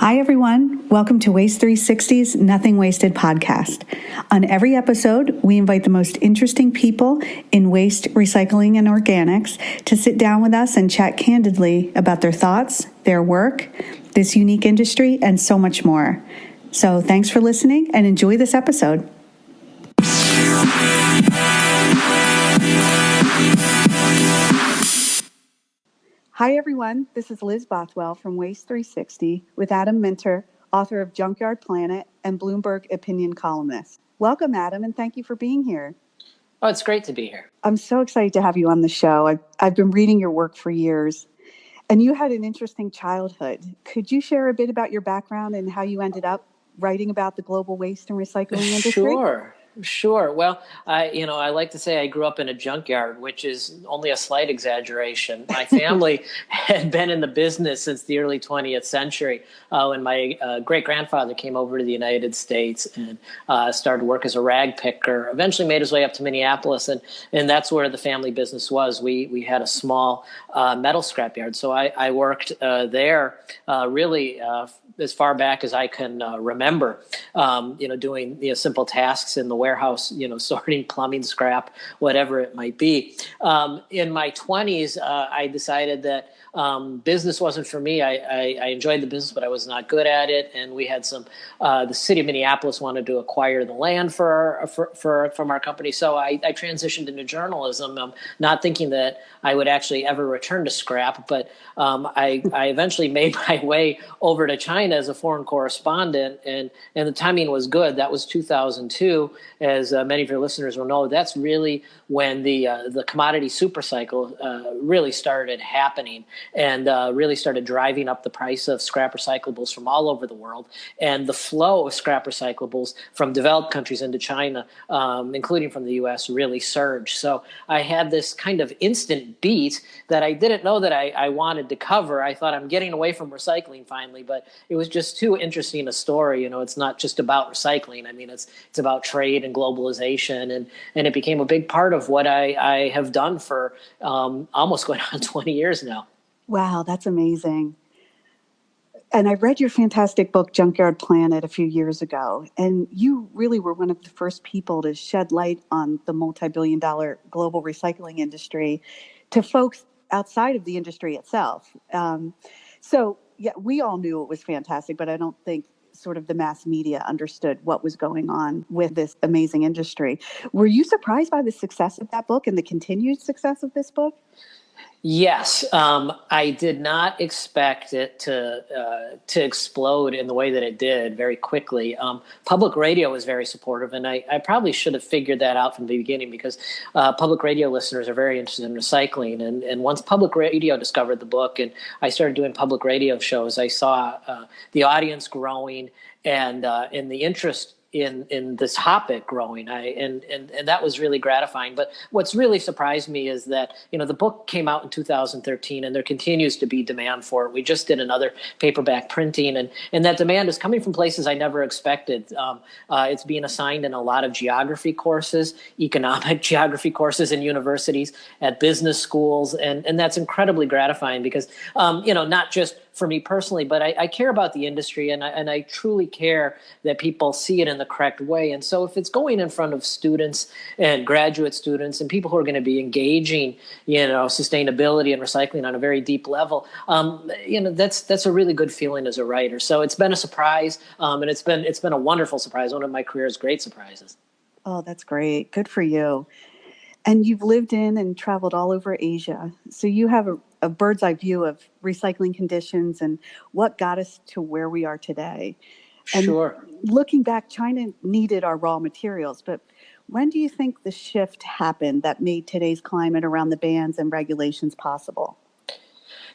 Hi, everyone. Welcome to Waste 360's Nothing Wasted podcast. On every episode, we invite the most interesting people in waste, recycling, and organics to sit down with us and chat candidly about their thoughts, their work, this unique industry, and so much more. So thanks for listening and enjoy this episode. Hi, everyone. This is Liz Bothwell from Waste 360 with Adam Minter, author of Junkyard Planet and Bloomberg opinion columnist. Welcome, Adam, and thank you for being here. Oh, it's great to be here. I'm so excited to have you on the show. I've been reading your work for years, and you had an interesting childhood. Could you share a bit about your background and how you ended up writing about the global waste and recycling industry? Sure. Well, I like to say I grew up in a junkyard, which is only a slight exaggeration. My family had been in the business since the early 20th century when my great-grandfather came over to the United States and started work as a rag picker, eventually made his way up to Minneapolis, and that's where the family business was. We had a small metal scrapyard, so I worked there really as far back as I can remember, doing simple tasks in the warehouse, sorting plumbing scrap, whatever it might be. In my 20s, I decided that business wasn't for me. I enjoyed the business, but I was not good at it. And we had the city of Minneapolis wanted to acquire the land from our company. So I transitioned into journalism, not thinking that I would actually ever return to scrap. But I eventually made my way over to China as a foreign correspondent, and the timing was good. That was 2002. As many of your listeners will know, that's really when the commodity supercycle really started happening and really started driving up the price of scrap recyclables from all over the world. And the flow of scrap recyclables from developed countries into China, including from the U.S., really surged. So I had this kind of instant beat that I didn't know that I wanted to cover. I thought I'm getting away from recycling finally, but it was just too interesting a story. It's not just about recycling. I mean, it's about trade and globalization, and it became a big part of what I have done for almost going on 20 years now. Wow, that's amazing. And I read your fantastic book, Junkyard Planet, a few years ago, and you really were one of the first people to shed light on the multi-billion-dollar global recycling industry to folks outside of the industry itself. So, yeah, we all knew it was fantastic, but I don't think sort of the mass media understood what was going on with this amazing industry. Were you surprised by the success of that book and the continued success of this book? Yes, I did not expect it to explode in the way that it did very quickly. Public radio was very supportive, and I probably should have figured that out from the beginning because public radio listeners are very interested in recycling. And once public radio discovered the book and I started doing public radio shows, I saw the audience growing and the interest in this topic growing, and that was really gratifying. But what's really surprised me is that the book came out in 2013, and there continues to be demand for it. We just did another paperback printing, and that demand is coming from places I never expected. It's being assigned in a lot of geography courses, economic geography courses in universities, at business schools, and that's incredibly gratifying because not just for me personally, but I care about the industry, and I truly care that people see it in the correct way. And so if it's going in front of students and graduate students and people who are going to be engaging, sustainability and recycling on a very deep level, that's a really good feeling as a writer. So it's been a surprise, and it's been a wonderful surprise, one of my career's great surprises. Oh, that's great. Good for you. And you've lived in and traveled all over Asia. So you have a bird's eye view of recycling conditions and what got us to where we are today. And sure. Looking back, China needed our raw materials. But when do you think the shift happened that made today's climate around the bans and regulations possible?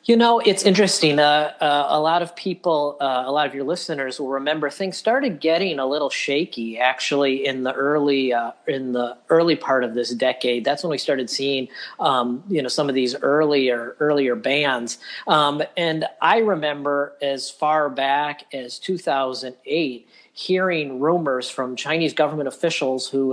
It's interesting. A lot of people, a lot of your listeners will remember things started getting a little shaky actually in the early part of this decade. That's when we started seeing, some of these earlier bans. And I remember as far back as 2008, hearing rumors from Chinese government officials who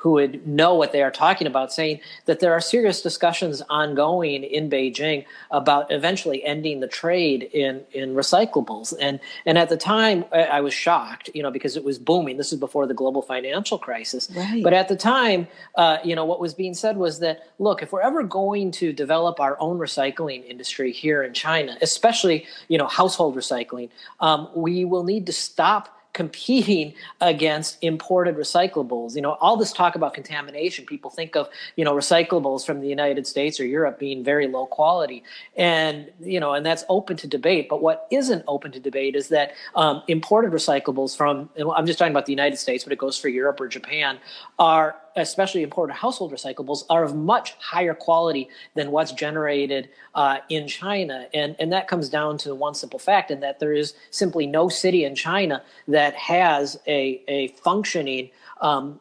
would know what they are talking about, saying that there are serious discussions ongoing in Beijing about eventually ending the trade in recyclables. And at the time, I was shocked, because it was booming. This is before the global financial crisis. Right. But at the time, what was being said was that, look, if we're ever going to develop our own recycling industry here in China, especially, household recycling, we will need to stop competing against imported recyclables. All this talk about contamination, people think of, recyclables from the United States or Europe being very low quality. And, and that's open to debate. But what isn't open to debate is that imported recyclables from, and I'm just talking about the United States, but it goes for Europe or Japan, are, especially imported household recyclables, are of much higher quality than what's generated in China. And that comes down to one simple fact, and that there is simply no city in China that has a functioning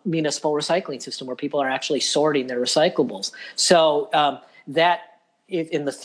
municipal recycling system where people are actually sorting their recyclables. So that,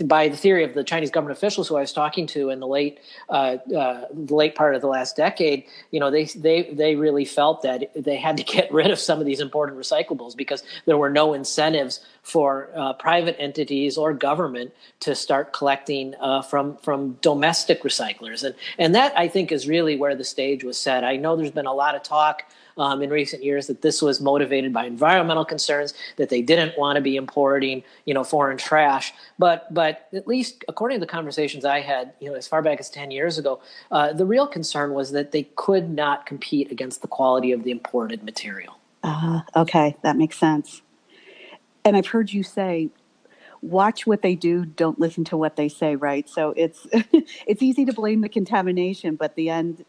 by the theory of the Chinese government officials who I was talking to in the late part of the last decade, they really felt that they had to get rid of some of these imported recyclables because there were no incentives for private entities or government to start collecting from domestic recyclers. And that, I think, is really where the stage was set. I know there's been a lot of talk in recent years that this was motivated by environmental concerns, that they didn't want to be importing, foreign trash. But at least according to the conversations I had, as far back as 10 years ago, the real concern was that they could not compete against the quality of the imported material. Okay, that makes sense. And I've heard you say, watch what they do, don't listen to what they say, right? So it's it's easy to blame the contamination, but the end,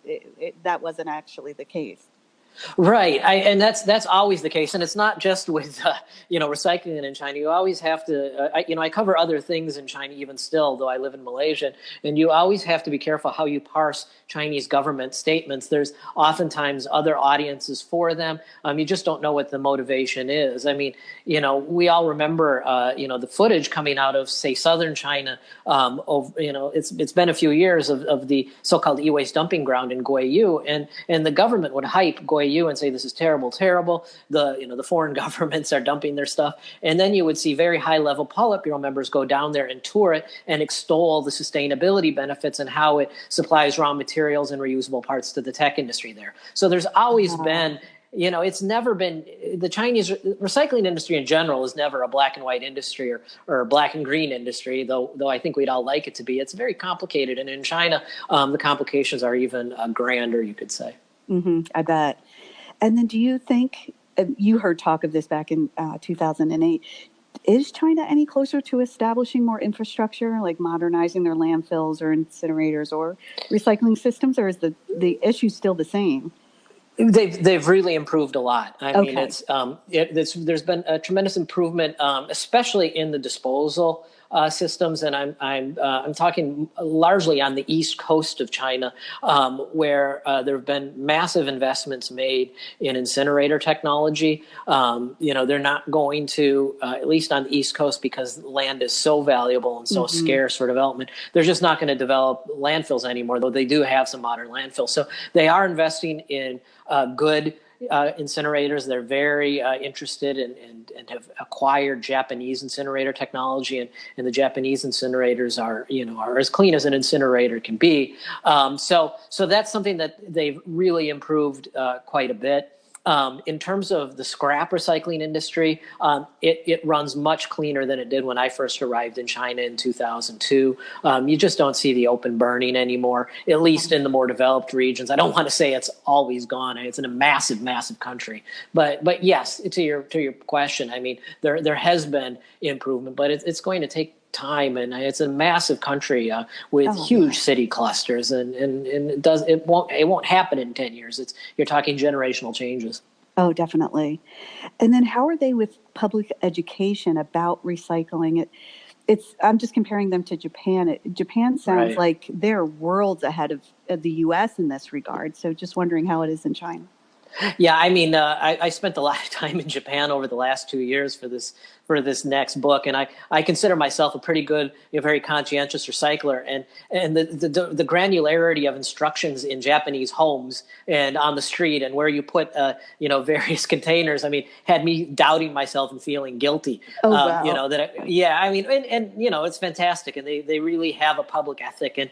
that wasn't actually the case. Right, and that's always the case, and it's not just with recycling in China. You always have to, I cover other things in China even still, though I live in Malaysia, and you always have to be careful how you parse Chinese government statements. There's oftentimes other audiences for them. You just don't know what the motivation is. I mean, we all remember, the footage coming out of, say, southern China. It's been a few years of the so-called e-waste dumping ground in Guiyu, and the government would hype Guiyu and say this is terrible. The foreign governments are dumping their stuff, and then you would see very high-level Politburo members go down there and tour it and extol the sustainability benefits and how it supplies raw materials and reusable parts to the tech industry there. So there's always been, it's never been, the Chinese recycling industry in general is never a black and white industry or a black and green industry, though I think we'd all like it to be. It's very complicated, and in China, the complications are even grander, you could say. Mm-hmm, I bet. And then do you think, you heard talk of this back in 2008, is China any closer to establishing more infrastructure, like modernizing their landfills or incinerators or recycling systems, or is the issue still the same? They've really improved a lot. I Okay. mean, there's been a tremendous improvement, especially in the disposal systems, and I'm talking largely on the east coast of China, where there have been massive investments made in incinerator technology. They're not going to, at least on the east coast, because land is so valuable and so scarce for development. They're just not going to develop landfills anymore, though they do have some modern landfills. So they are investing in good incinerators. They're very interested and have acquired Japanese incinerator technology, and the Japanese incinerators are as clean as an incinerator can be. So that's something that they've really improved quite a bit. In terms of the scrap recycling industry, it runs much cleaner than it did when I first arrived in China in 2002. You just don't see the open burning anymore, at least in the more developed regions. I don't want to say it's always gone. It's in a massive, massive country. But yes, to your question, I mean, there has been improvement, but it's going to take time, and it's a massive country with huge city clusters, and it won't happen in 10 years. You're talking generational changes. Oh, definitely. And then how are they with public education about recycling? I'm just comparing them to Japan. Japan sounds like they're worlds ahead of the U.S. in this regard. So just wondering how it is in China. Yeah, I mean, I spent a lot of time in Japan over the last 2 years for this for this next book. And I consider myself a pretty good, very conscientious recycler. And the granularity of instructions in Japanese homes and on the street and where you put, various containers, I mean, had me doubting myself and feeling guilty. Oh, wow. It's fantastic. And they really have a public ethic, and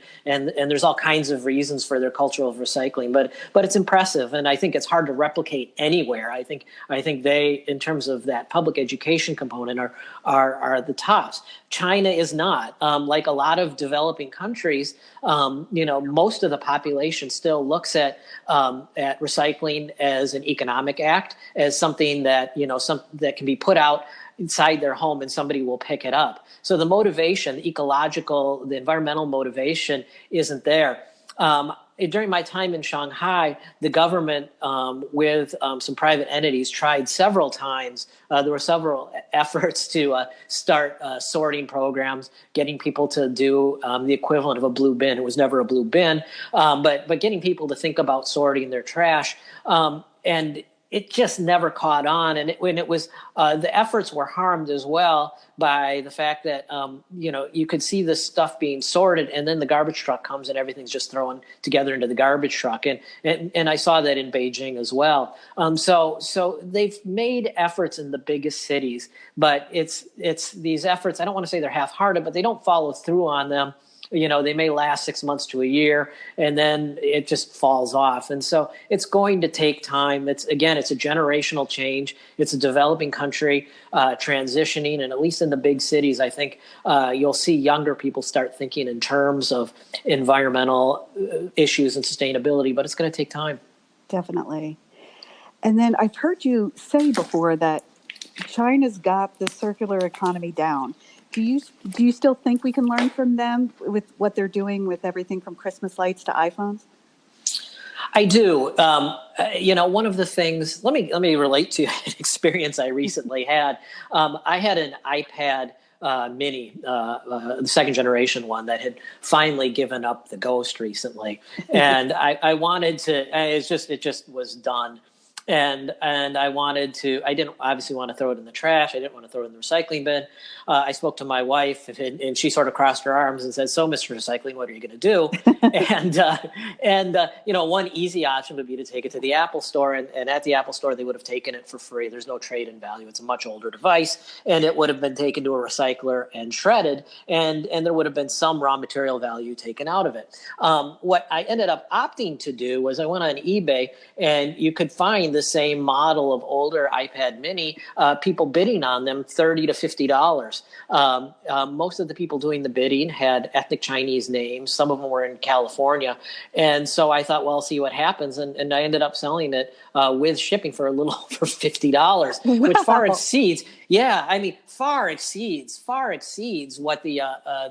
there's all kinds of reasons for their culture of recycling, but it's impressive. And I think it's hard to replicate anywhere. I think they, in terms of that public education component, are the tops. China is not. Like a lot of developing countries, most of the population still looks at recycling as an economic act, as something that that can be put out inside their home and somebody will pick it up. So the motivation, the environmental motivation isn't there. During my time in Shanghai, the government, with some private entities, tried several times. There were several efforts to start sorting programs, getting people to do the equivalent of a blue bin. It was never a blue bin, but getting people to think about sorting their trash. And it just never caught on. And when it was, the efforts were harmed as well by the fact that, you could see this stuff being sorted, and then the garbage truck comes and everything's just thrown together into the garbage truck. And I saw that in Beijing as well. So they've made efforts in the biggest cities, but it's these efforts, I don't want to say they're half-hearted, but they don't follow through on them. They may last 6 months to a year, and then it just falls off. And so it's going to take time. It's a generational change. It's a developing country transitioning, and at least in the big cities, I think you'll see younger people start thinking in terms of environmental issues and sustainability, but it's going to take time. Definitely. And then I've heard you say before that China's got the circular economy down. Do you still think we can learn from them with what they're doing with everything from Christmas lights to iPhones? I do. One of the things, let me relate to an experience I recently had. I had an iPad mini, the second generation one, that had finally given up the ghost recently. And I wanted to, it just was done. And I didn't obviously want to throw it in the trash. I didn't want to throw it in the recycling bin. I spoke to my wife, and she sort of crossed her arms and said, "So, Mr. Recycling, what are you going to do?" One easy option would be to take it to the Apple store. And at the Apple store, they would have taken it for free. There's no trade-in value. It's a much older device, and it would have been taken to a recycler and shredded, and there would have been some raw material value taken out of it. What I ended up opting to do was I went on eBay, and you could find the same model of older iPad mini, people bidding on them $30 to $50. Most of the people doing the bidding had ethnic Chinese names. Some of them were in California. And so I thought, well, I'll see what happens. And I ended up selling it with shipping for $50, wow. Which far exceeds. Yeah, I mean, far exceeds what the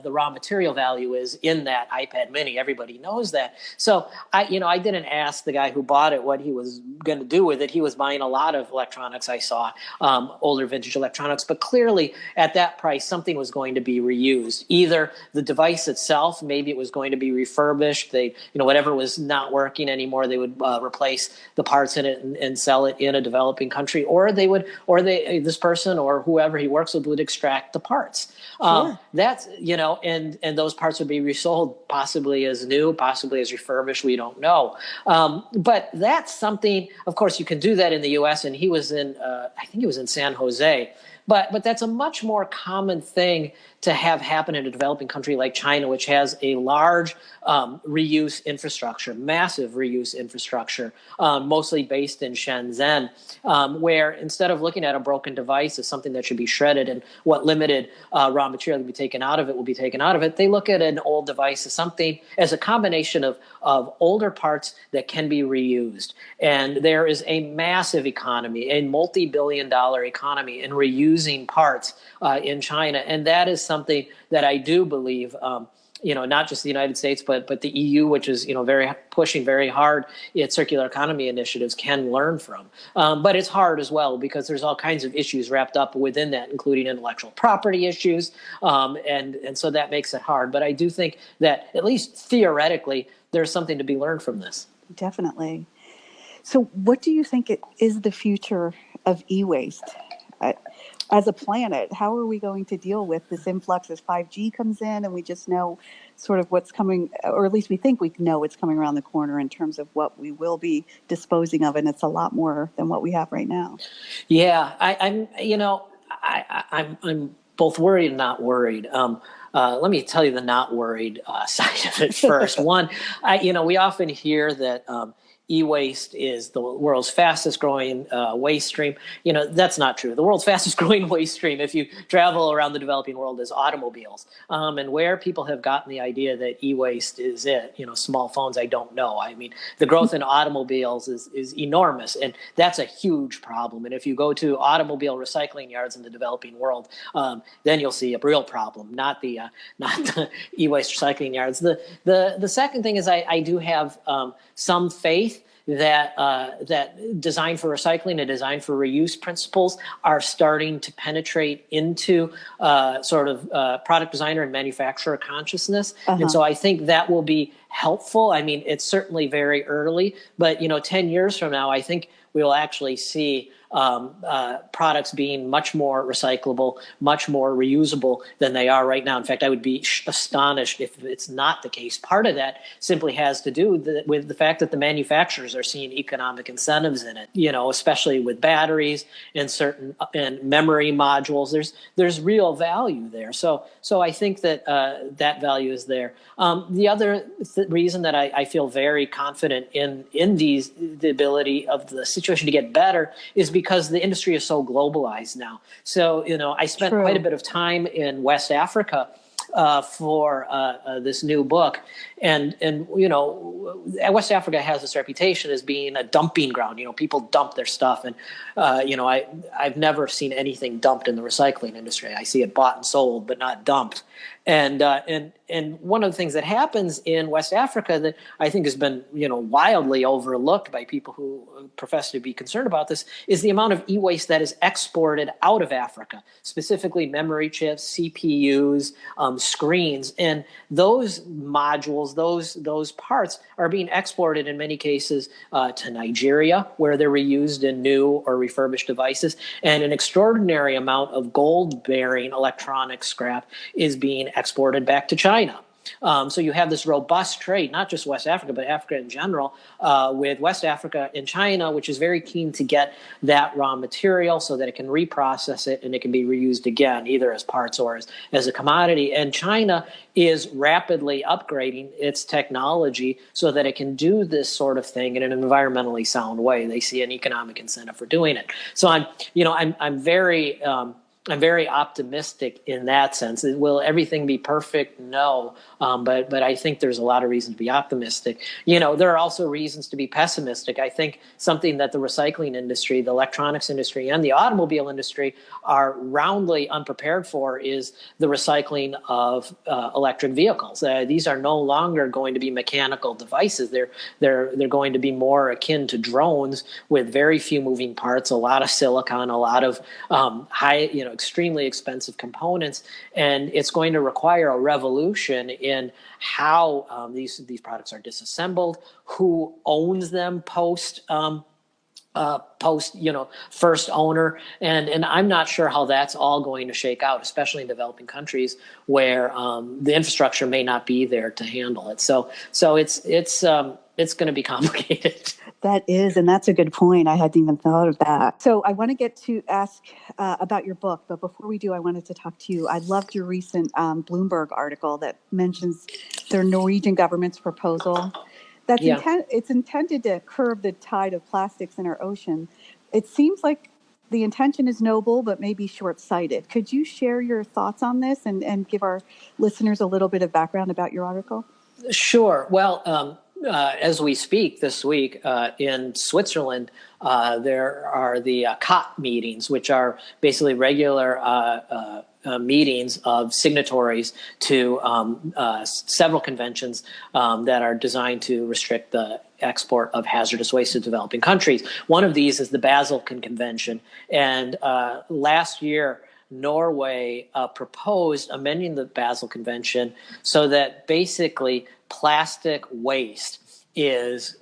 raw material value is in that iPad mini. Everybody knows that. So I didn't ask the guy who bought it what he was going to do with it. He was buying a lot of electronics. I saw older vintage electronics, but clearly at that price, something was going to be reused. Either the device itself, maybe it was going to be refurbished. Whatever was not working anymore, they would replace the parts in it and sell it in a developing country, or this person or whoever he works with would extract the parts. Sure. That's, and those parts would be resold, possibly as new, possibly as refurbished. We don't know. But that's something, of course, you can do that in the U.S. And he was I think he was in San Jose. But that's a much more common thing to have happen in a developing country like China, which has a large reuse infrastructure, massive reuse infrastructure, mostly based in Shenzhen, where instead of looking at a broken device as something that should be shredded and what limited raw material can be taken out of it will be taken out of it, they look at an old device as a combination of older parts that can be reused. And there is a massive economy, a multi-billion-dollar economy in reusing parts in China. And that is something that I do believe, not just the United States, but the EU, which is, pushing very hard its circular economy initiatives, can learn from. But it's hard as well because there's all kinds of issues wrapped up within that, including intellectual property issues. And so that makes it hard. But I do think that at least theoretically, there's something to be learned from this. Definitely. So what do you think is the future of e-waste? as a planet, how are we going to deal with this influx as 5G comes in and we just know sort of what's coming, or at least we think we know what's coming around the corner in terms of what we will be disposing of, and it's a lot more than what we have right now. Yeah, I'm both worried and not worried. Let me tell you the not worried side of it first. One, we often hear that e-waste is the world's fastest growing waste stream. That's not true. The world's fastest growing waste stream, if you travel around the developing world, is automobiles. And where people have gotten the idea that e-waste is it, small phones, I don't know. I mean, the growth in automobiles is enormous, and that's a huge problem. And if you go to automobile recycling yards in the developing world, then you'll see a real problem, not the e-waste recycling yards. The second thing is I do have some faith that design for recycling and design for reuse principles are starting to penetrate into sort of product designer and manufacturer consciousness. And so I think that will be helpful. I mean, it's certainly very early, but 10 years from now, I think we will actually see products being much more recyclable, much more reusable than they are right now. In fact, I would be astonished if it's not the case. Part of that simply has to do with the fact that the manufacturers are seeing economic incentives in it, especially with batteries and and memory modules. There's real value there. So I think that that value is there. The other reason that I feel very confident in the ability of the situation to get better is because the industry is so globalized now. So, I spent quite a bit of time in West Africa for this new book. And West Africa has this reputation as being a dumping ground. People dump their stuff. And, I've never seen anything dumped in the recycling industry. I see it bought and sold, but not dumped. And one of the things that happens in West Africa that I think has been, wildly overlooked by people who profess to be concerned about this is the amount of e-waste that is exported out of Africa, specifically memory chips, CPUs, screens, and those modules, those parts are being exported in many cases to Nigeria, where they're reused in new or refurbished devices, and an extraordinary amount of gold-bearing electronic scrap is being exported back to China. So you have this robust trade, not just West Africa, but Africa in general, with West Africa and China, which is very keen to get that raw material so that it can reprocess it and it can be reused again, either as parts or as a commodity. And China is rapidly upgrading its technology so that it can do this sort of thing in an environmentally sound way. They see an economic incentive for doing it. So I'm very optimistic in that sense. Will everything be perfect? No. But I think there's a lot of reason to be optimistic. There are also reasons to be pessimistic. I think something that the recycling industry, the electronics industry, and the automobile industry are roundly unprepared for is the recycling of electric vehicles. These are no longer going to be mechanical devices. They're going to be more akin to drones with very few moving parts, a lot of silicon, a lot of extremely expensive components, and it's going to require a revolution in how these products are disassembled, who owns them post first owner, and I'm not sure how that's all going to shake out, especially in developing countries where the infrastructure may not be there to handle it. So it's going to be complicated. That is, and that's a good point. I hadn't even thought of that. So I want to get to ask about your book, but before we do, I wanted to talk to you. I loved your recent Bloomberg article that mentions the Norwegian government's proposal. It's intended to curb the tide of plastics in our ocean. It seems like the intention is noble, but maybe short-sighted. Could you share your thoughts on this and give our listeners a little bit of background about your article? Sure. Well, as we speak this week in Switzerland, there are the COP meetings, which are basically regular meetings of signatories to several conventions that are designed to restrict the export of hazardous waste to developing countries. One of these is the Basel Convention. And last year, Norway proposed amending the Basel Convention so that basically plastic waste is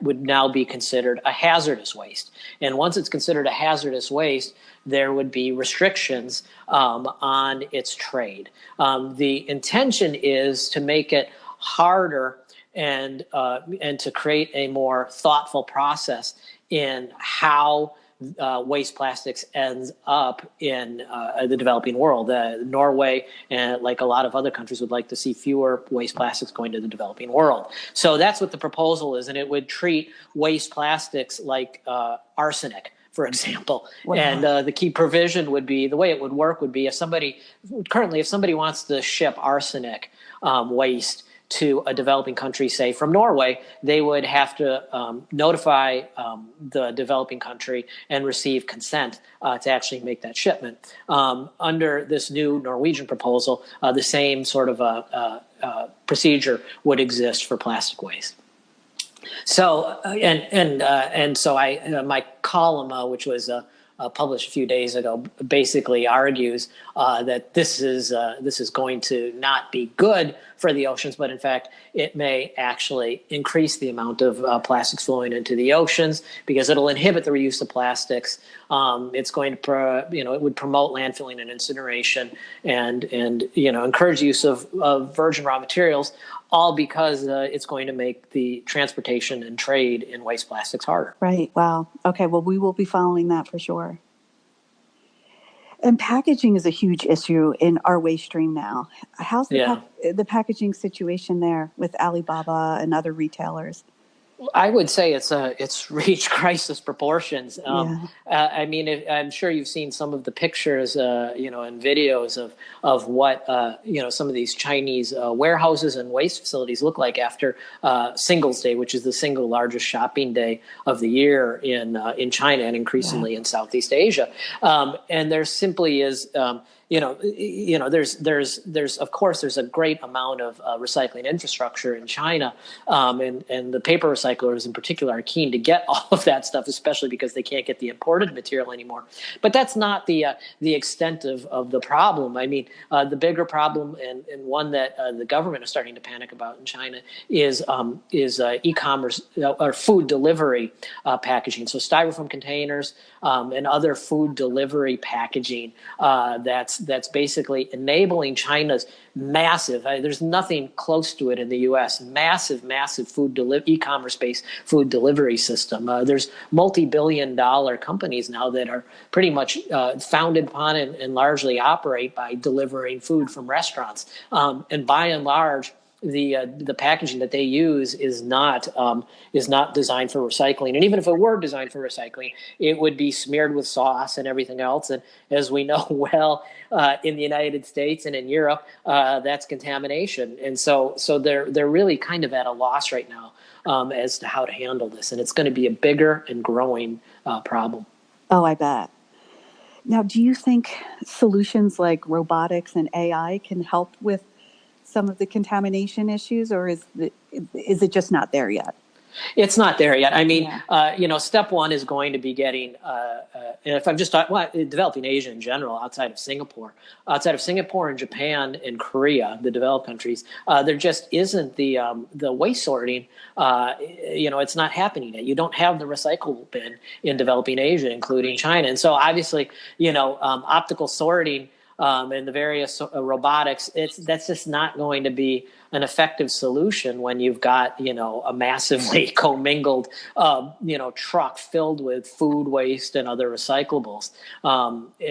would now be considered a hazardous waste. And once it's considered a hazardous waste, there would be restrictions on its trade. The intention is to make it harder and to create a more thoughtful process in how waste plastics ends up in the developing world. Norway and like a lot of other countries would like to see fewer waste plastics going to the developing world. So that's what the proposal is, and it would treat waste plastics like arsenic, for example. Wow. And the key provision would be, the way it would work would be, if somebody wants to ship arsenic waste to a developing country, say from Norway, they would have to notify the developing country and receive consent to actually make that shipment. Under this new Norwegian proposal, the same sort of procedure would exist for plastic waste. So so my column, which was published a few days ago, basically argues that this is going to not be good for the oceans, but in fact, it may actually increase the amount of plastics flowing into the oceans because it'll inhibit the reuse of plastics. It's going to, it would promote landfilling and incineration, and encourage use of virgin raw materials, all because it's going to make the transportation and trade in waste plastics harder. Right. Wow. Okay. Well, we will be following that for sure. And packaging is a huge issue in our waste stream now. How's the packaging situation there with Alibaba and other retailers? I would say it's reached crisis proportions. I mean, I'm sure you've seen some of the pictures, and videos of what some of these Chinese warehouses and waste facilities look like after Singles Day, which is the single largest shopping day of the year in China and increasingly in Southeast Asia. And there simply is. There's of course there's a great amount of recycling infrastructure in China, and the paper recyclers in particular are keen to get all of that stuff, especially because they can't get the imported material anymore. But that's not the extent of the problem. I mean, the bigger problem, and one that the government is starting to panic about in China is e-commerce or food delivery packaging. So styrofoam containers and other food delivery packaging that's basically enabling China's massive, there's nothing close to it in the U.S., massive e-commerce-based food delivery system. There's multi-billion-dollar companies now that are pretty much founded upon and largely operate by delivering food from restaurants. And by and large, the packaging that they use is not designed for recycling. And even if it were designed for recycling, it would be smeared with sauce and everything else. And as we know well, in the United States and in Europe, that's contamination. And so they're really kind of at a loss right now as to how to handle this. And it's going to be a bigger and growing problem. Oh, I bet. Now, do you think solutions like robotics and AI can help with some of the contamination issues, or is it just not there yet? It's not there yet. I mean, step one is going to be getting, if I'm just talking, developing Asia in general, outside of Singapore and Japan and Korea, the developed countries, there just isn't the waste sorting. It's not happening yet. You don't have the recycle bin in developing Asia, including China. And so obviously, optical sorting and the various robotics, that's just not going to be an effective solution when you've got, a massively commingled, truck filled with food waste and other recyclables.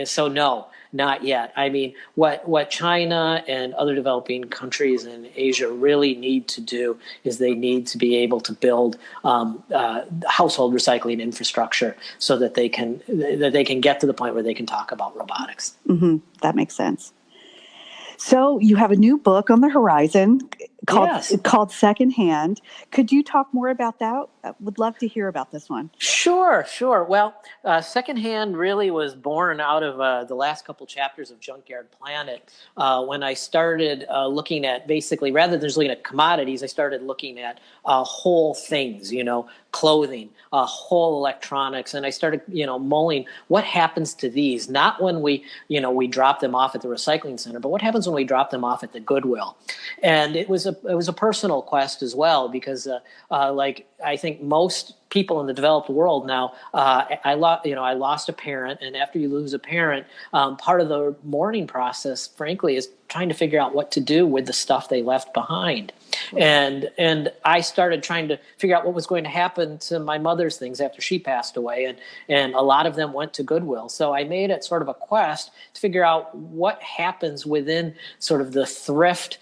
So no, not yet. I mean, what China and other developing countries in Asia really need to do is they need to be able to build household recycling infrastructure so that they can get to the point where they can talk about robotics. Mm-hmm. That makes sense. So you have a new book on the horizon called Secondhand. Could you talk more about that? I would love to hear about this one. Sure. Sure, sure. Well, Secondhand really was born out of the last couple chapters of Junkyard Planet. When I started looking at basically, rather than just looking at commodities, I started looking at whole things, clothing, whole electronics. And I started, mulling what happens to these, not when we drop them off at the recycling center, but what happens when we drop them off at the Goodwill. And it was a personal quest as well, because I think most people in the developed world now, I lost a parent, and after you lose a parent, part of the mourning process, frankly, is trying to figure out what to do with the stuff they left behind. And I started trying to figure out what was going to happen to my mother's things after she passed away, and a lot of them went to Goodwill. So I made it sort of a quest to figure out what happens within sort of the thrift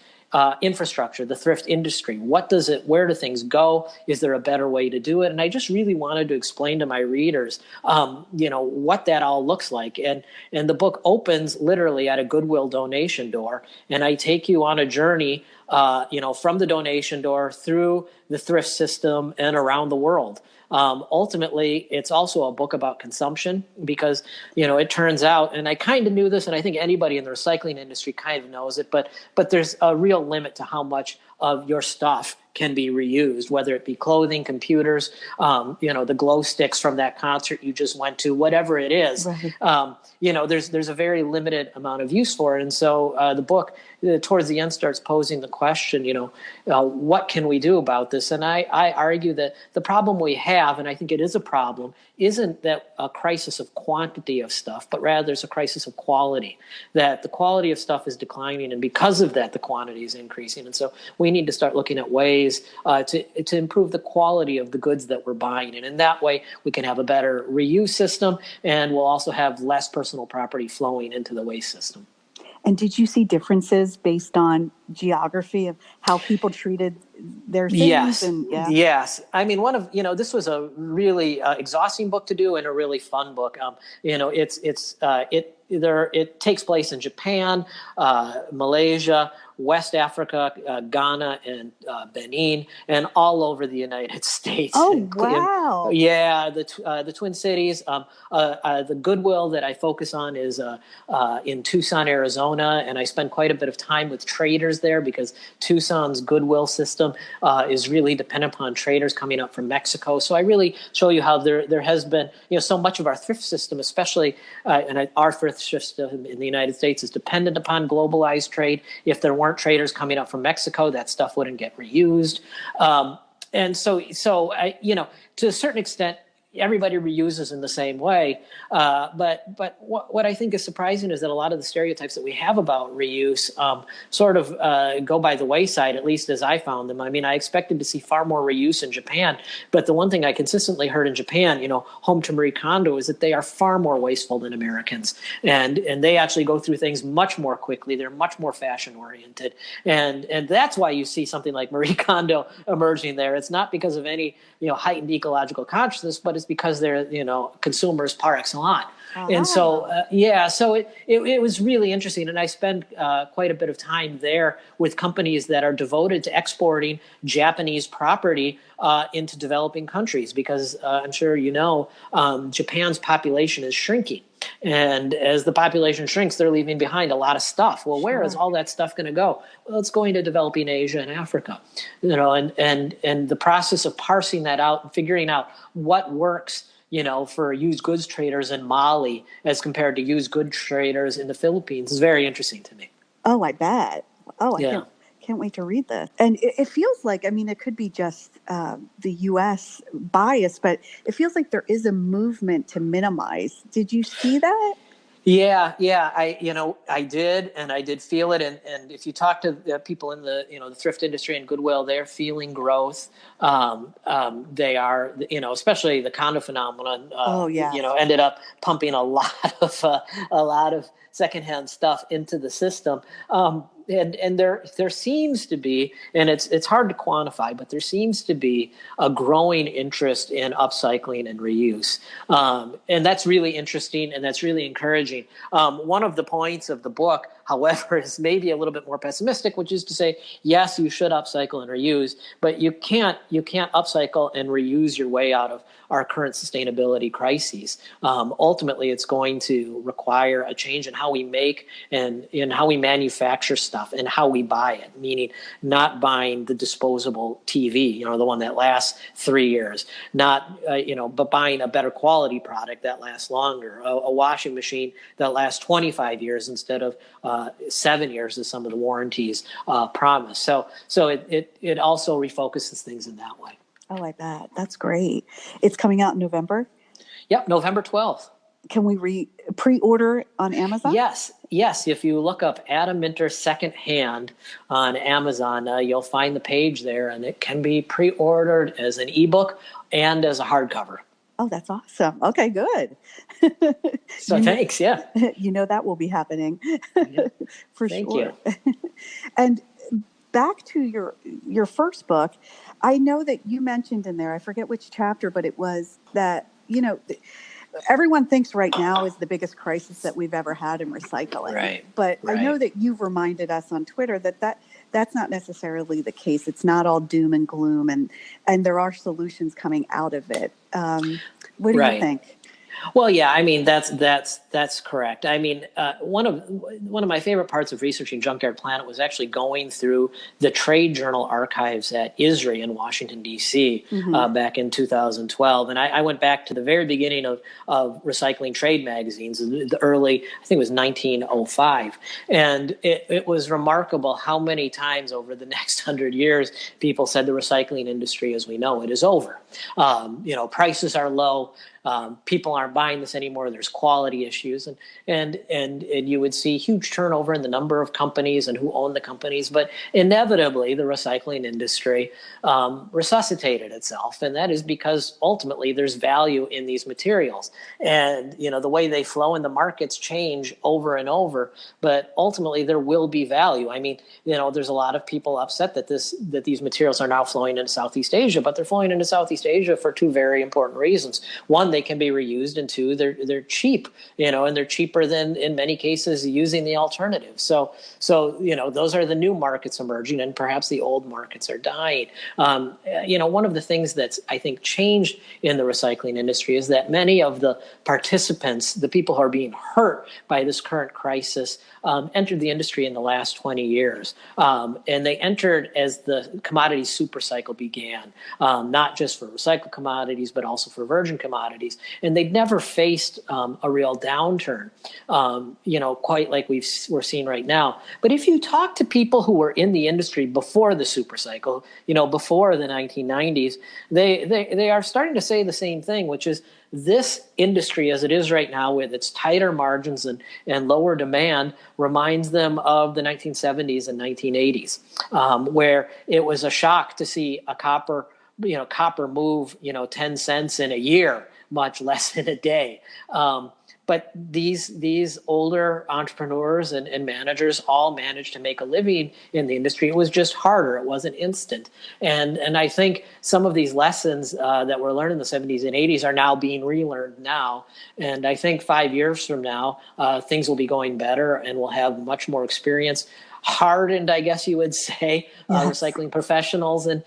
infrastructure, the thrift industry. Where do things go? Is there a better way to do it? And I just really wanted to explain to my readers, what that all looks like. And the book opens literally at a Goodwill donation door. And I take you on a journey, from the donation door through the thrift system and around the world. Ultimately, it's also a book about consumption, because, it turns out, and I kind of knew this, and I think anybody in the recycling industry kind of knows it, but there's a real limit to how much of your stuff can be reused, whether it be clothing, computers, the glow sticks from that concert you just went to, whatever it is. Right. There's a very limited amount of use for it. And so the book, towards the end, starts posing the question, what can we do about this? And I argue that the problem we have, and I think it is a problem, isn't that a crisis of quantity of stuff, but rather there's a crisis of quality, that the quality of stuff is declining, and because of that, the quantity is increasing. And so we need to start looking at ways to improve the quality of the goods that we're buying. And in that way, we can have a better reuse system, and we'll also have less personal property flowing into the waste system. And did you see differences based on geography of how people treated their things? Yes. Yes. I mean, this was a really exhausting book to do, and a really fun book. It takes place in Japan, Malaysia, West Africa, Ghana, and Benin, and all over the United States. Oh, wow. The Twin Cities. The Goodwill that I focus on is in Tucson, Arizona, and I spend quite a bit of time with traders there, because Tucson's Goodwill system is really dependent upon traders coming up from Mexico. So I really show you how there has been, so much of our thrift system, especially our thrift system in the United States, is dependent upon globalized trade. If there weren't traders coming up from Mexico, that stuff wouldn't get reused. And so to a certain extent, everybody reuses in the same way. But what I think is surprising is that a lot of the stereotypes that we have about reuse sort of go by the wayside, at least as I found them. I mean, I expected to see far more reuse in Japan, but the one thing I consistently heard in Japan, home to Marie Kondo, is that they are far more wasteful than Americans. And they actually go through things much more quickly. They're much more fashion oriented. And that's why you see something like Marie Kondo emerging there. It's not because of any, heightened ecological consciousness, but it's because they're, consumers par excellence. Uh-huh. And so, so it was really interesting. And I spent quite a bit of time there with companies that are devoted to exporting Japanese property into developing countries, because I'm sure Japan's population is shrinking. And as the population shrinks, they're leaving behind a lot of stuff. Well, where is all that stuff going to go? Well, it's going to developing Asia and Africa. And the process of parsing that out and figuring out what works, for used goods traders in Mali as compared to used goods traders in the Philippines is very interesting to me. Oh, I bet. Oh, I can't wait to read this. And it feels like, it could be just the U.S. bias, but it feels like there is a movement to minimize. Did you see that? Yeah. I did, and I did feel it. And if you talk to people in the, the thrift industry and Goodwill, they're feeling growth. They are, especially the condo phenomenon, ended up pumping a lot of secondhand stuff into the system. And there seems to be, and it's hard to quantify, but there seems to be a growing interest in upcycling and reuse, and that's really interesting and that's really encouraging. One of the points of the book, however, is maybe a little bit more pessimistic, which is to say, yes, you should upcycle and reuse, but you can't upcycle and reuse your way out of our current sustainability crises. Ultimately, it's going to require a change in how we make and in how we manufacture stuff and how we buy it, meaning not buying the disposable TV, the one that lasts 3 years, but buying a better quality product that lasts longer, a washing machine that lasts 25 years instead of 7 years, as some of the warranties promise. So it also refocuses things in that way. Oh, I bet. That's great. It's coming out in November? Yep, November 12th. Can we pre-order on Amazon? Yes. If you look up Adam Minter Secondhand on Amazon, you'll find the page there, and it can be pre-ordered as an ebook and as a hardcover. Oh, that's awesome. Okay, good. So thanks, yeah. That will be happening. Yeah. For Thank sure. you. And back to your first book, I know that you mentioned in there, I forget which chapter, but it was that, everyone thinks right now is the biggest crisis that we've ever had in recycling. Right. But right. I know that you've reminded us on Twitter that's not necessarily the case. It's not all doom and gloom, and there are solutions coming out of it. What do you think? Well, yeah, I mean, that's correct. I mean, one of my favorite parts of researching Junkyard Planet was actually going through the trade journal archives at ISRI in Washington, D.C. Back in 2012. And I went back to the very beginning of recycling trade magazines, the early, I think it was 1905. And it was remarkable how many times over the next 100 years people said the recycling industry as we know it is over. Prices are low. People aren't buying this anymore. There's quality issues, and you would see huge turnover in the number of companies and who own the companies. But inevitably, the recycling industry resuscitated itself, and that is because ultimately there's value in these materials, and the way they flow in the markets change over and over. But ultimately, there will be value. I mean, there's a lot of people upset that these materials are now flowing into Southeast Asia, but they're flowing into Southeast Asia for two very important reasons. One, they can be reused, and two, they're cheap, and they're cheaper than in many cases using the alternative. So those are the new markets emerging, and perhaps the old markets are dying. One of the things that's I think changed in the recycling industry is that many of the participants, the people who are being hurt by this current crisis, entered the industry in the last 20 years, and they entered as the commodity super cycle began, not just for recycled commodities but also for virgin commodities. And they'd never faced a real downturn, quite like we're seeing right now. But if you talk to people who were in the industry before the super cycle, before the 1990s, they are starting to say the same thing, which is this industry as it is right now with its tighter margins and lower demand reminds them of the 1970s and 1980s, where it was a shock to see a copper move, 10 cents in a year, much less in a day. But these older entrepreneurs and managers all managed to make a living in the industry. It was just harder. It wasn't instant. And I think some of these lessons that were learned in the 70s and 80s are now being relearned now. And I think 5 years from now, things will be going better, and we'll have much more experience, hardened, I guess you would say, recycling professionals, and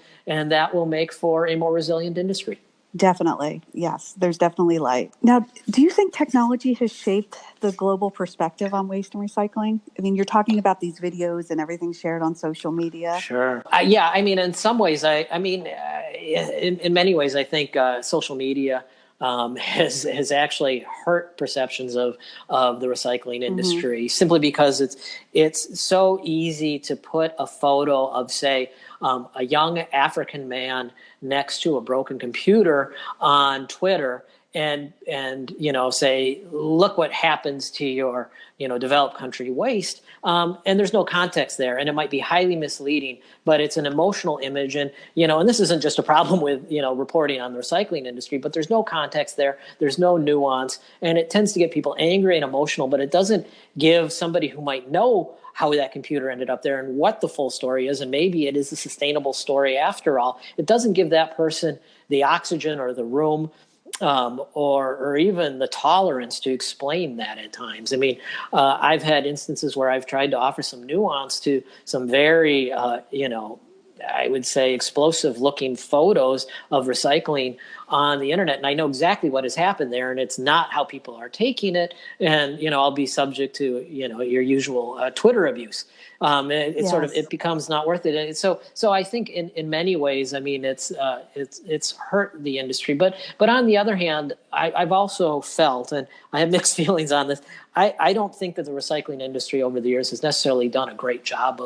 that will make for a more resilient industry. Definitely. Yes, there's definitely light. Now, do you think technology has shaped the global perspective on waste and recycling? I mean, you're talking about these videos and everything shared on social media. Sure. Yeah, I mean, in some ways, in many ways, I think social media has actually hurt perceptions of the recycling industry, simply because it's so easy to put a photo of, say, a young African man next to a broken computer on Twitter and say, look what happens to your developed country waste, and there's no context there, and it might be highly misleading, but it's an emotional image, and this isn't just a problem with reporting on the recycling industry, but there's no context there, there's no nuance, and it tends to get people angry and emotional, but it doesn't give somebody who might know how that computer ended up there and what the full story is, and maybe it is a sustainable story after all. It doesn't give that person the oxygen or the room or even the tolerance to explain that at times. I mean, I've had instances where I've tried to offer some nuance to some very, I would say explosive looking photos of recycling on the internet. And I know exactly what has happened there, and it's not how people are taking it. And, I'll be subject to, your usual Twitter abuse. It becomes not worth it. And so I think in many ways, I mean, it's hurt the industry. But on the other hand, I've also felt, and I have mixed feelings on this, I don't think that the recycling industry over the years has necessarily done a great job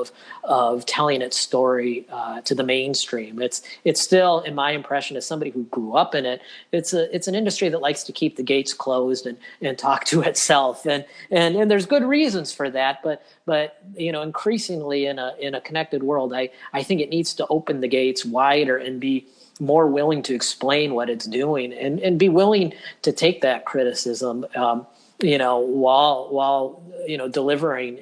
of telling its story to the mainstream. It's still, in my impression, as somebody who grew up in it, it's an industry that likes to keep the gates closed and talk to itself, and there's good reasons for that. But increasingly in a connected world, I think it needs to open the gates wider and be more willing to explain what it's doing and be willing to take that criticism. While delivering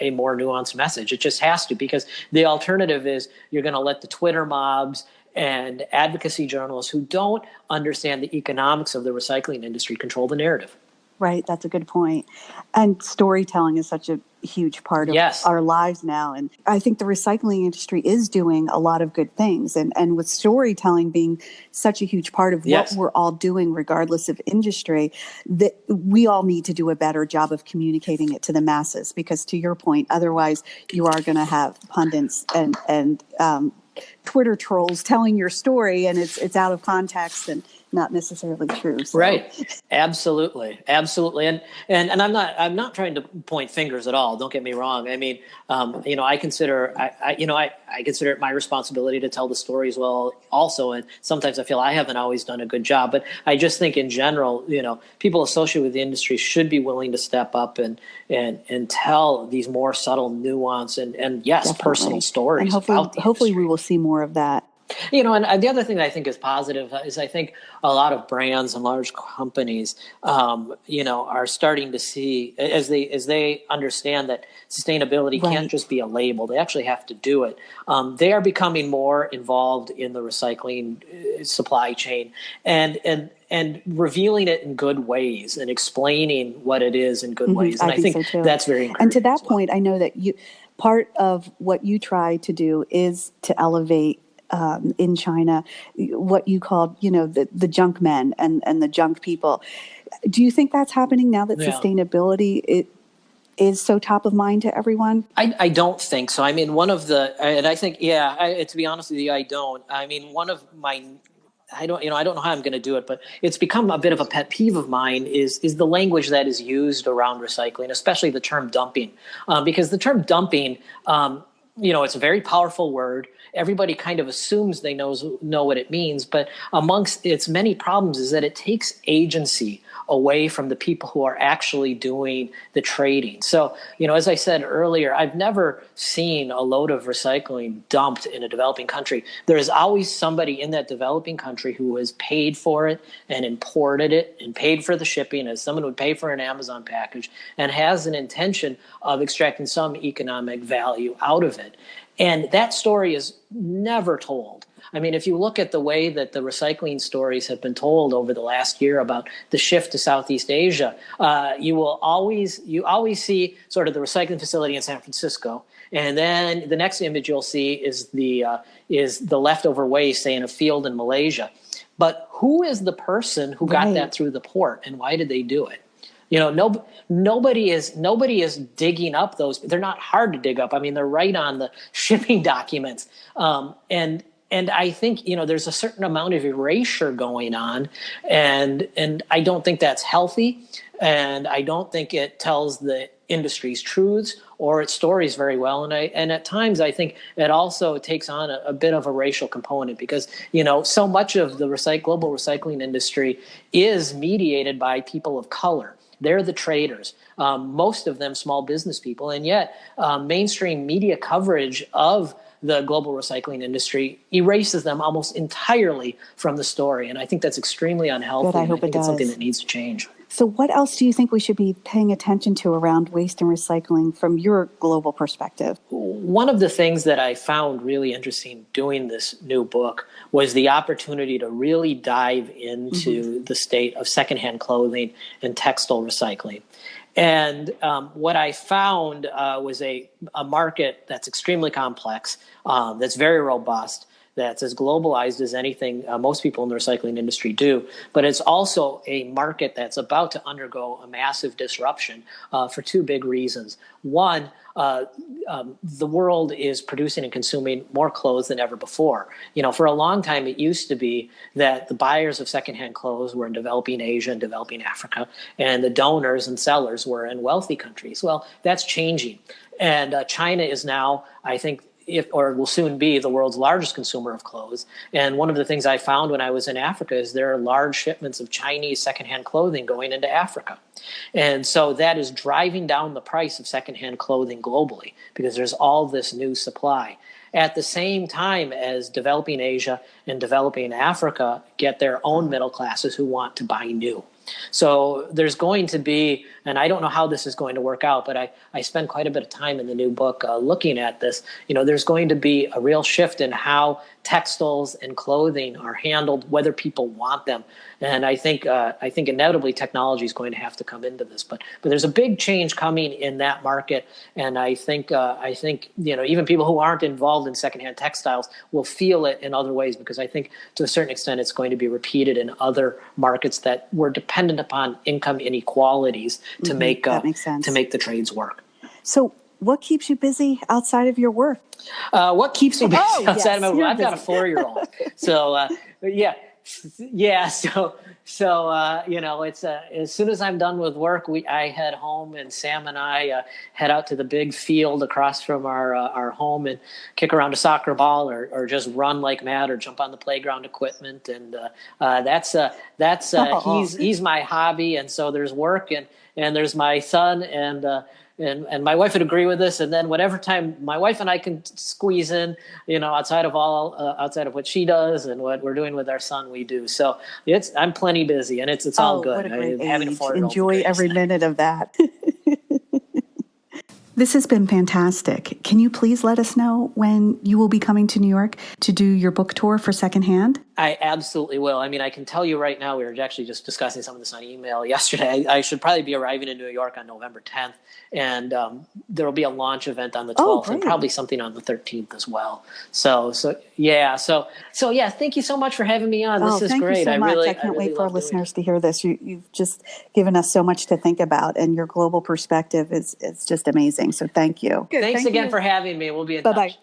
a more nuanced message. It just has to, because the alternative is you're going to let the Twitter mobs and advocacy journalists who don't understand the economics of the recycling industry control the narrative. Right, that's a good point. And storytelling is such a huge part of our lives now. And I think the recycling industry is doing a lot of good things. And with storytelling being such a huge part of what we're all doing, regardless of industry, that we all need to do a better job of communicating it to the masses. Because to your point, otherwise you are going to have pundits and Twitter trolls telling your story, and it's out of context and not necessarily true. So. Right. Absolutely. And I'm not trying to point fingers at all. Don't get me wrong. I mean, I consider it my responsibility to tell the story as well also. And sometimes I feel I haven't always done a good job, but I just think in general, people associated with the industry should be willing to step up and tell these more subtle nuance and Definitely. Personal stories. And hopefully we will see more of that. And the other thing that I think is positive is I think a lot of brands and large companies, are starting to see as they understand that sustainability can't just be a label; they actually have to do it. They are becoming more involved in the recycling supply chain and revealing it in good ways and explaining what it is in good ways. And I think so that's very encouraging. And to that point, I know that part of what you try to do is to elevate. In China, what you called, the junk men and the junk people. Do you think that's happening now that sustainability is so top of mind to everyone? I don't think so. I mean, and I think, to be honest with you, I don't. I mean, one of my, I don't know how I'm going to do it, but it's become a bit of a pet peeve of mine is the language that is used around recycling, especially the term dumping, because the term dumping, it's a very powerful word. Everybody kind of assumes they know what it means, but amongst its many problems is that it takes agency away from the people who are actually doing the trading. So, as I said earlier, I've never seen a load of recycling dumped in a developing country. There is always somebody in that developing country who has paid for it and imported it and paid for the shipping as someone would pay for an Amazon package and has an intention of extracting some economic value out of it. And that story is never told. I mean, if you look at the way that the recycling stories have been told over the last year about the shift to Southeast Asia, you always see sort of the recycling facility in San Francisco, and then the next image you'll see is the leftover waste, say, in a field in Malaysia. But who is the person who got that through the port, and why did they do it? Nobody is digging up those. They're not hard to dig up. I mean, they're right on the shipping documents. And I think, there's a certain amount of erasure going on, and I don't think that's healthy, and I don't think it tells the industry's truths or it stories very well. And at times I think it also takes on a bit of a racial component because, so much of the global recycling industry is mediated by people of color. They're the traders, most of them small business people. And yet mainstream media coverage of the global recycling industry erases them almost entirely from the story. And I think that's extremely unhealthy. Good, I hope think it does. It's something that needs to change. So what else do you think we should be paying attention to around waste and recycling from your global perspective? One of the things that I found really interesting doing this new book was the opportunity to really dive into the state of secondhand clothing and textile recycling. And what I found was a market that's extremely complex, that's very robust, that's as globalized as anything most people in the recycling industry do. But it's also a market that's about to undergo a massive disruption for two big reasons. One, the world is producing and consuming more clothes than ever before. For a long time, it used to be that the buyers of secondhand clothes were in developing Asia and developing Africa, and the donors and sellers were in wealthy countries. Well, that's changing. And China is now, I think, will soon be the world's largest consumer of clothes. And one of the things I found when I was in Africa is there are large shipments of Chinese secondhand clothing going into Africa. And so that is driving down the price of secondhand clothing globally because there's all this new supply. At the same time as developing Asia and developing Africa get their own middle classes who want to buy new. So there's going to be, and I don't know how this is going to work out, but I spend quite a bit of time in the new book looking at this. There's going to be a real shift in how textiles and clothing are handled, whether people want them. And I think inevitably technology is going to have to come into this. But there's a big change coming in that market, and I think even people who aren't involved in secondhand textiles will feel it in other ways because I think to a certain extent it's going to be repeated in other markets that were dependent upon income inequalities to make the trades work. So what keeps you busy outside of your work? What keeps me busy outside of my work? I've got a 4-year-old. So yeah. So it's as soon as I'm done with work, I head home, and Sam and I head out to the big field across from our home and kick around a soccer ball or just run like mad or jump on the playground equipment. And he's my hobby. And so there's work and there's my son and my wife would agree with this. And then whatever time my wife and I can squeeze in, outside of what she does and what we're doing with our son, we do. So I'm plenty busy, and it's all good. What a great having a age. 4-year-old Enjoy every minute of that. This has been fantastic. Can you please let us know when you will be coming to New York to do your book tour for Secondhand? I absolutely will. I mean, I can tell you right now, we were actually just discussing some of this on email yesterday. I should probably be arriving in New York on November 10th, and there will be a launch event on the 12th and probably something on the 13th as well. So yeah. Thank you so much for having me on. This is great. Thank you so much. I can't wait for our listeners to hear this. You've just given us so much to think about, and your global perspective is just amazing. So thank you. Good. Thanks again for having me. We'll be in touch. Bye-bye.